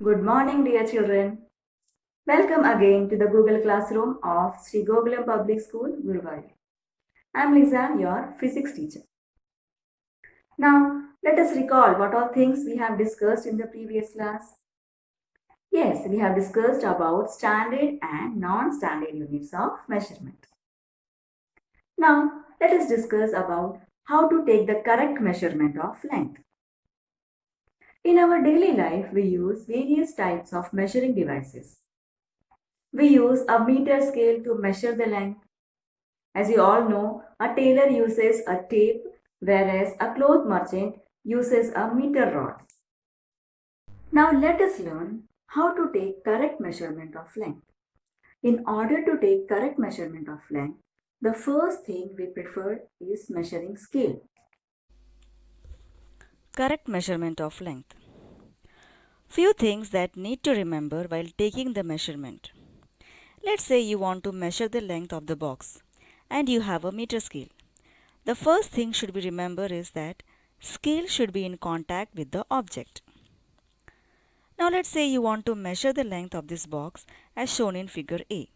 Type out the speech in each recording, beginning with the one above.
Good morning, dear children. Welcome again to the Google Classroom of Sri Gokulam Public School, Guruvayur. I'm Lisa, your physics teacher. Now, let us recall what all things we have discussed in the previous class. Yes, we have discussed about standard and non-standard units of measurement. Now, let us discuss about how to take the correct measurement of length. In our daily life, we use various types of measuring devices. We use a meter scale to measure the length. As you all know, a tailor uses a tape, whereas a cloth merchant uses a meter rod. Now let us learn how to take correct measurement of length. In order to take correct measurement of length, the first thing we prefer is measuring scale. Correct measurement of length. Few things that need to remember while taking the measurement. Let's say you want to measure the length of the box and you have a meter scale. The first thing should be remember is that scale should be in contact with the object. Now let's say you want to measure the length of this box as shown in figure A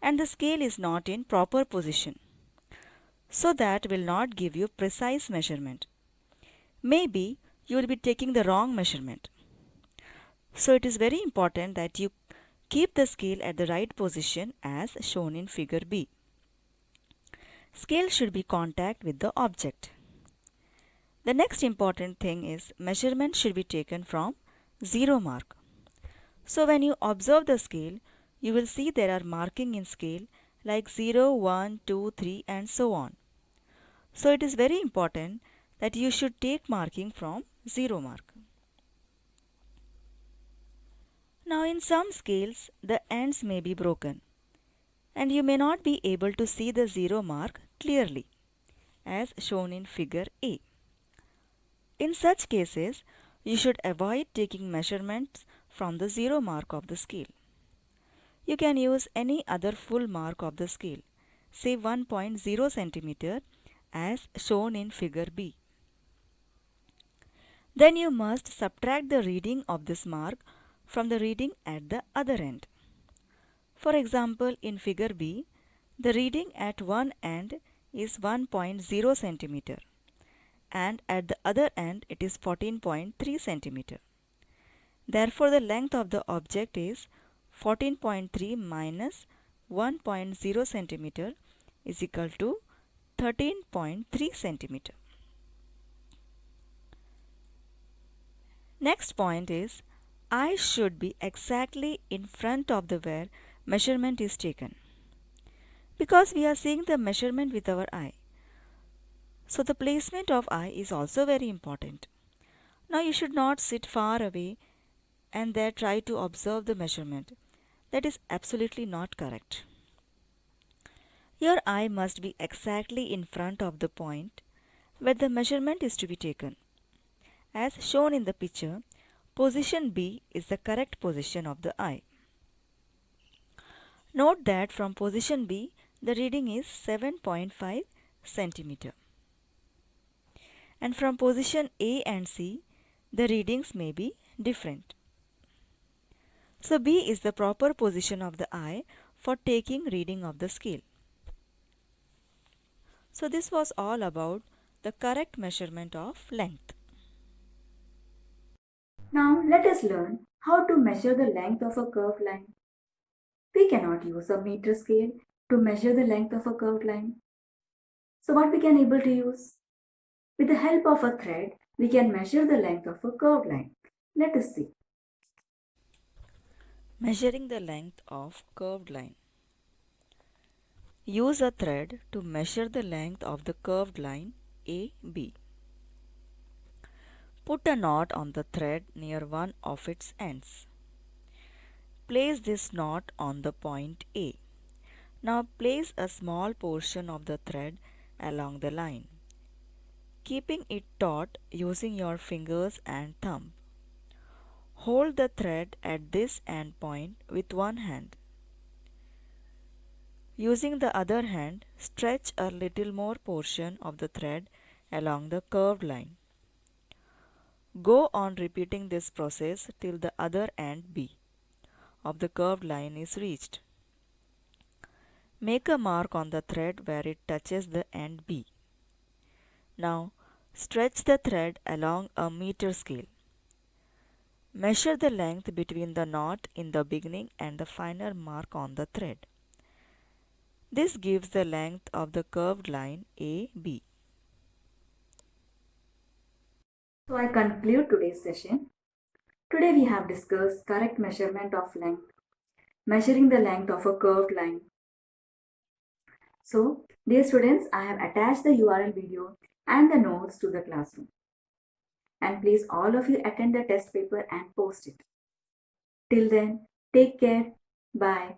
and the scale is not in proper position. So that will not give you precise measurement. Maybe you will be taking the wrong measurement. So it is very important that you keep the scale at the right position as shown in figure B. Scale should be contact with the object. The next important thing is measurement should be taken from 0 mark. So when you observe the scale, you will see there are marking in scale like 0, 1, 2, 3 and so on. So it is very important that you should take marking from 0 mark. Now in some scales, the ends may be broken and you may not be able to see the 0 mark clearly as shown in figure A. In such cases, you should avoid taking measurements from the 0 mark of the scale. You can use any other full mark of the scale, say 1.0 cm as shown in figure B. Then you must subtract the reading of this mark from the reading at the other end. For example, in figure B, the reading at one end is 1.0 centimeter and at the other end it is 14.3 centimeter. Therefore, the length of the object is 14.3 minus 1.0 centimeter is equal to 13.3 centimeter. Next point is eye should be exactly in front of the where measurement is taken. Because we are seeing the measurement with our eye. So the placement of eye is also very important. Now you should not sit far away and there try to observe the measurement. That is absolutely not correct. Your eye must be exactly in front of the point where the measurement is to be taken. As shown in the picture, position B is the correct position of the eye. Note that from position B, the reading is 7.5 centimeter. And from position A and C, the readings may be different. So B is the proper position of the eye for taking reading of the scale. So this was all about the correct measurement of length. Now let us learn how to measure the length of a curved line. We cannot use a meter scale to measure the length of a curved line. So what we can able to use? With the help of a thread, we can measure the length of a curved line. Let us see. Measuring the length of curved line. Use a thread to measure the length of the curved line AB. Put a knot on the thread near one of its ends. Place this knot on the point A. Now place a small portion of the thread along the line, keeping it taut using your fingers and thumb. Hold the thread at this end point with one hand. Using the other hand, stretch a little more portion of the thread along the curved line. Go on repeating this process till the other end B of the curved line is reached. Make a mark on the thread where it touches the end B. Now stretch the thread along a meter scale. Measure the length between the knot in the beginning and the final mark on the thread. This gives the length of the curved line AB. So I conclude today's session. Today we have discussed correct measurement of length, measuring the length of a curved line. So, dear students, I have attached the URL video and the notes to the classroom. And please all of you attend the test paper and post it. Till then, take care. Bye.